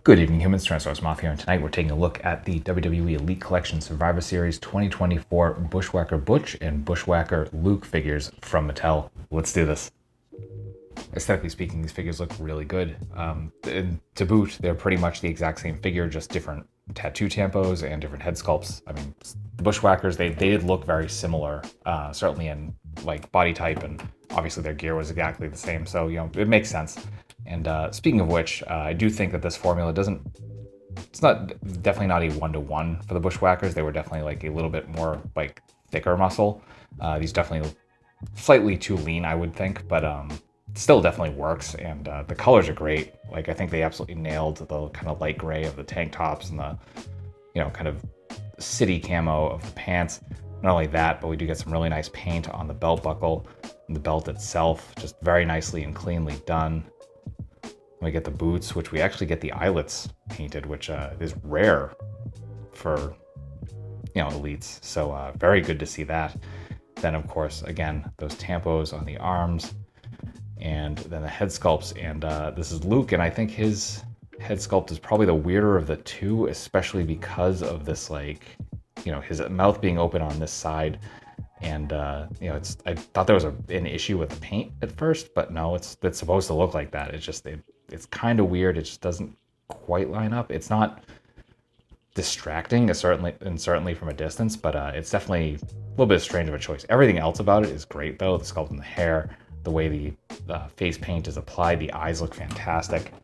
Good evening, humans. TyrannosaurusMoth here, and tonight we're taking a look at the WWE Elite Collection Survivor Series 2024 Bushwhacker Butch and Bushwhacker Luke figures from Mattel. Let's do this. Aesthetically speaking, these figures look really good. And to boot, they're pretty much the exact same figure, just different tattoo tampos and different head sculpts. I mean, the Bushwhackers, they did look very similar, certainly in like body type, and obviously their gear was exactly the same, so it makes sense. And speaking of which, I do think that this formula it's definitely not a one-to-one for the Bushwhackers. They were definitely like a little bit more like thicker muscle. These definitely slightly too lean, I would think, but still definitely works. And the colors are great. Like, I think they absolutely nailed the kind of light gray of the tank tops and the, kind of city camo of the pants. Not only that, but we do get some really nice paint on the belt buckle and the belt itself, just very nicely and cleanly done. We get the boots, which we actually get the eyelets painted, which is rare for, elites. So very good to see that. Then, of course, again, those tampos on the arms, and then the head sculpts. And this is Luke, and I think his head sculpt is probably the weirder of the two, especially because of this, his mouth being open on this side. And I thought there was an issue with the paint at first, but no, it's supposed to look like that. It's kind of weird. It just doesn't quite line up. It's not distracting, certainly from a distance, but it's definitely a little bit strange of a choice. Everything else about it is great, though. The sculpt in the hair, the way the face paint is applied, the eyes look fantastic.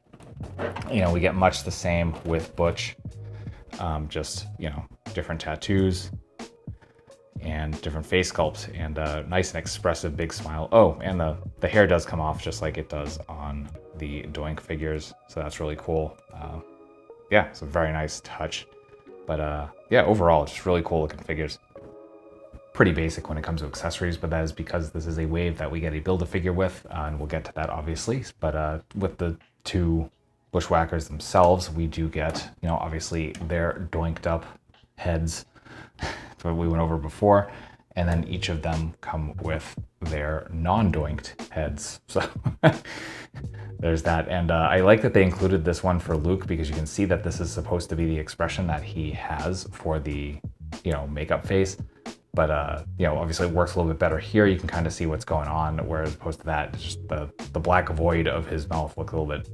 We get much the same with Butch, just different tattoos and different face sculpts, and nice and expressive big smile. Oh, and the hair does come off just like it does on the Doink figures, so that's really cool. It's a very nice touch. But overall, just really cool looking figures. Pretty basic when it comes to accessories, but that is because this is a wave that we get a Build-A-Figure with, and we'll get to that obviously. But with the two Bushwhackers themselves, we do get, obviously their doinked up heads. That's what we went over before. And then each of them come with their non-doinked heads. So there's that. And I like that they included this one for Luke, because you can see that this is supposed to be the expression that he has for the, makeup face. But, obviously it works a little bit better here. You can kind of see what's going on, whereas opposed to that, just the black void of his mouth looks a little bit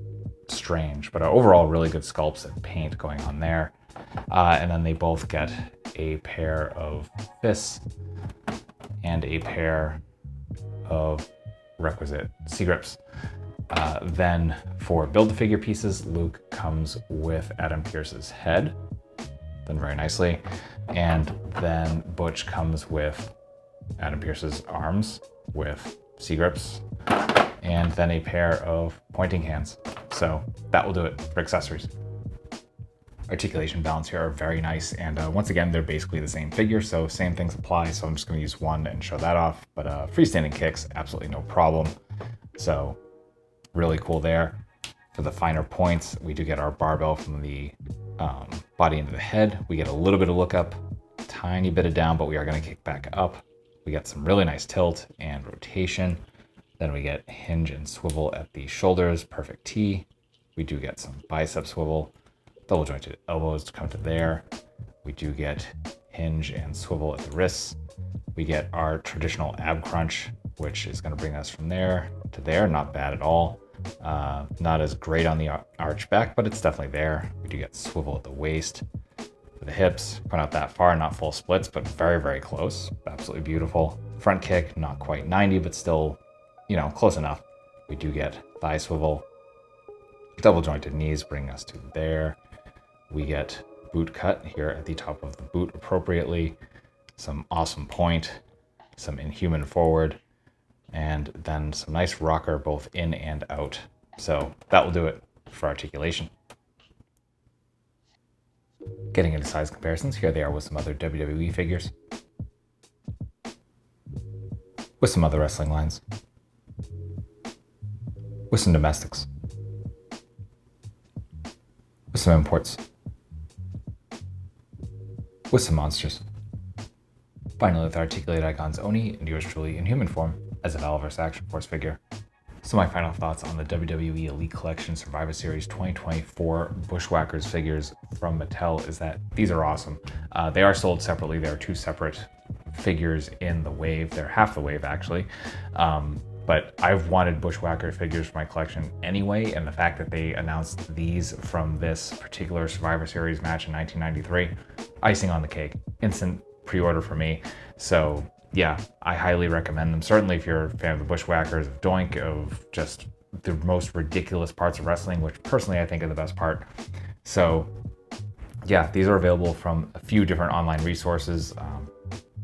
strange. But overall, really good sculpts and paint going on there. And then they both get a pair of fists and a pair of requisite C-grips. Then for Build-A-Figure pieces, Luke comes with Adam Pearce's head, done very nicely. And then Butch comes with Adam Pearce's arms with C-grips, and then a pair of pointing hands. So that will do it for accessories. Articulation balance here are very nice, and once again, they're basically the same figure, so same things apply. So I'm just going to use one and show that off, but freestanding kicks, absolutely no problem. So really cool there. For the finer points, we do get our barbell from the body into the head. We get a little bit of look up, tiny bit of down, but we are going to kick back up. We get some really nice tilt and rotation. Then we get hinge and swivel at the shoulders, perfect T. We do get some bicep swivel. Double jointed elbows to come to there. We do get hinge and swivel at the wrists. We get our traditional ab crunch, which is going to bring us from there to there. Not bad at all. Not as great on the arch back, but it's definitely there. We do get swivel at the waist. For the hips, put out that far, not full splits, but very, very close. Absolutely beautiful. Front kick, not quite 90, but still, close enough. We do get thigh swivel. Double jointed knees bring us to there. We get boot cut here at the top of the boot appropriately, some awesome point, some inhuman forward, and then some nice rocker both in and out. So that will do it for articulation. Getting into size comparisons, here they are with some other WWE figures, with some other wrestling lines, with some domestics, with some imports, with some monsters. Finally, with articulated icons Oni and yours truly in human form as a Valverse Action Force figure. So my final thoughts on the WWE Elite Collection Survivor Series 2024 Bushwhackers figures from Mattel is that these are awesome. They are sold separately. There are two separate figures in the wave. They're half the wave, actually. But I've wanted Bushwhacker figures for my collection anyway, and the fact that they announced these from this particular Survivor Series match in 1993, icing on the cake. Instant pre-order for me. So yeah, I highly recommend them. Certainly if you're a fan of the Bushwhackers, of Doink, of just the most ridiculous parts of wrestling, which personally I think are the best part. So yeah, these are available from a few different online resources.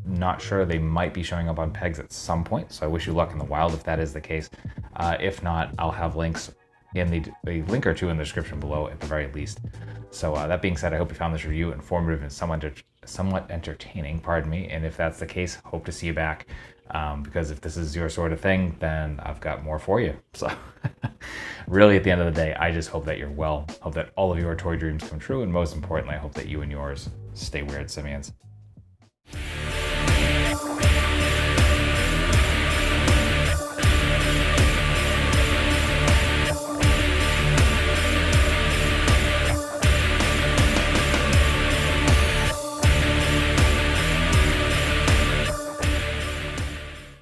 Not sure, they might be showing up on pegs at some point, so I wish you luck in the wild if that is the case. If not, I'll have links in a link or two in the description below at the very least. So that being said, I hope you found this review informative and somewhat entertaining, pardon me, and if that's the case, hope to see you back, because if this is your sort of thing, then I've got more for you. So really, at the end of the day, I just hope that you're well, hope that all of your toy dreams come true, and most importantly, I hope that you and yours stay weird, simians.